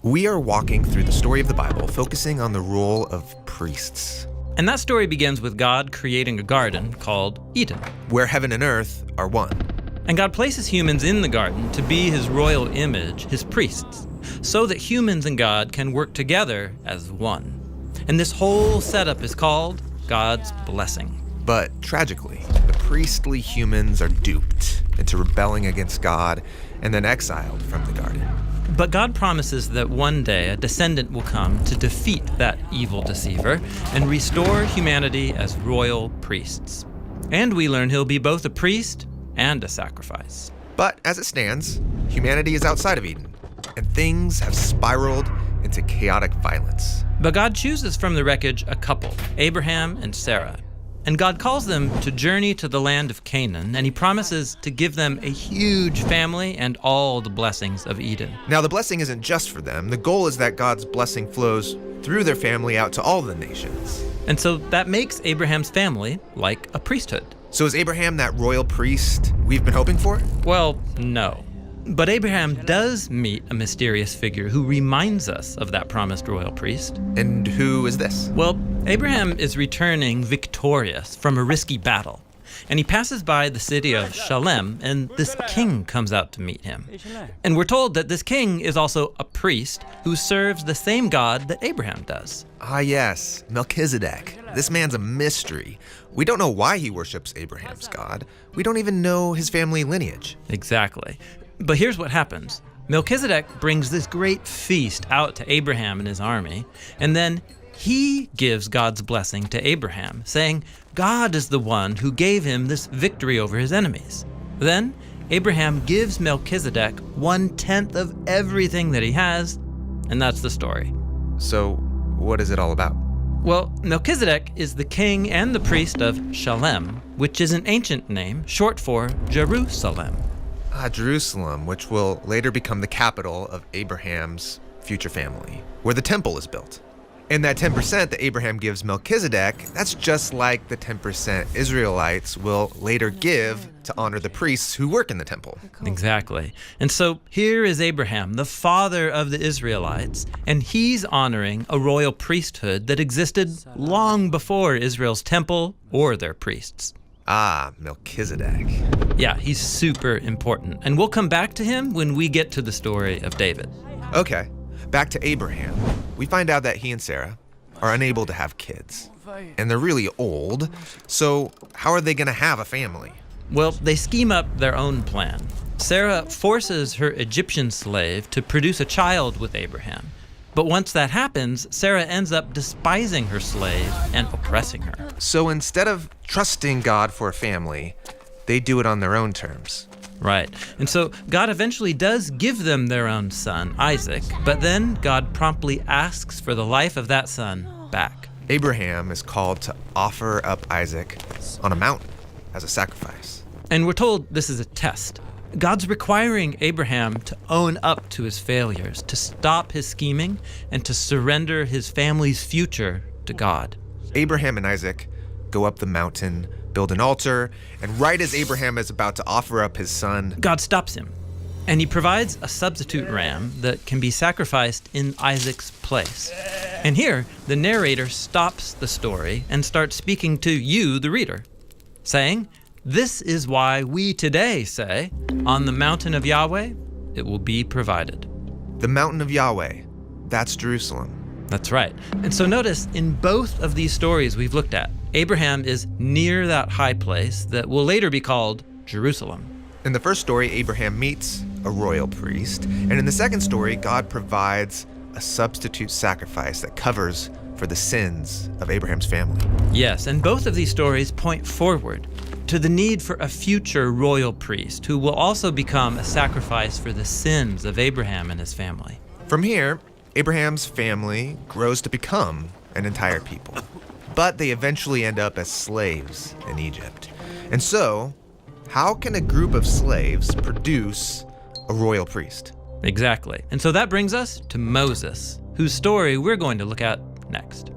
We are walking through the story of the Bible, focusing on the role of priests. And that story begins with God creating a garden called Eden, where heaven and earth are one. And God places humans in the garden to be his royal image, his priests, so that humans and God can work together as one. And this whole setup is called God's blessing. But tragically, the priestly humans are duped into rebelling against God and then exiled from the garden. But God promises that one day a descendant will come to defeat that evil deceiver and restore humanity as royal priests. And we learn he'll be both a priest and a sacrifice. But as it stands, humanity is outside of Eden, and things have spiraled into chaotic violence. But God chooses from the wreckage a couple, Abraham and Sarah. And God calls them to journey to the land of Canaan, and he promises to give them a huge family and all the blessings of Eden. Now, the blessing isn't just for them. The goal is that God's blessing flows through their family out to all the nations. And so that makes Abraham's family like a priesthood. So is Abraham that royal priest we've been hoping for? Well, no. But Abraham does meet a mysterious figure who reminds us of that promised royal priest. And who is this? Well, Abraham is returning victorious from a risky battle. And he passes by the city of Shalem, and this king comes out to meet him. And we're told that this king is also a priest who serves the same God that Abraham does. Ah, yes, Melchizedek. This man's a mystery. We don't know why he worships Abraham's God. We don't even know his family lineage. Exactly. But here's what happens. Melchizedek brings this great feast out to Abraham and his army, and then he gives God's blessing to Abraham, saying God is the one who gave him this victory over his enemies. Then Abraham gives Melchizedek 1/10 of everything that he has, and that's the story. So what is it all about? Well, Melchizedek is the king and the priest of Shalem, which is an ancient name short for Jerusalem. Jerusalem, which will later become the capital of Abraham's future family, where the temple is built. And that 10% that Abraham gives Melchizedek, that's just like the 10% Israelites will later give to honor the priests who work in the temple. Exactly. And so here is Abraham, the father of the Israelites, and he's honoring a royal priesthood that existed long before Israel's temple or their priests. Ah, Melchizedek. Yeah, he's super important. And we'll come back to him when we get to the story of David. Okay, back to Abraham. We find out that he and Sarah are unable to have kids. And they're really old, so how are they going to have a family? Well, they scheme up their own plan. Sarah forces her Egyptian slave to produce a child with Abraham. But once that happens, Sarah ends up despising her slave and oppressing her. So instead of trusting God for a family, they do it on their own terms. Right. And so God eventually does give them their own son, Isaac, but then God promptly asks for the life of that son back. Abraham is called to offer up Isaac on a mountain as a sacrifice. And we're told this is a test. God's requiring Abraham to own up to his failures, to stop his scheming, and to surrender his family's future to God. Abraham and Isaac go up the mountain, build an altar, and right as Abraham is about to offer up his son, God stops him, and he provides a substitute ram that can be sacrificed in Isaac's place. And here, the narrator stops the story and starts speaking to you, the reader, saying, "This is why we today say, on the mountain of Yahweh, it will be provided." The mountain of Yahweh, that's Jerusalem. That's right. And so notice, in both of these stories we've looked at, Abraham is near that high place that will later be called Jerusalem. In the first story, Abraham meets a royal priest. And in the second story, God provides a substitute sacrifice that covers for the sins of Abraham's family. Yes, and both of these stories point forward to the need for a future royal priest who will also become a sacrifice for the sins of Abraham and his family. From here, Abraham's family grows to become an entire people. But they eventually end up as slaves in Egypt. And so, how can a group of slaves produce a royal priest? Exactly. And so that brings us to Moses, whose story we're going to look at next.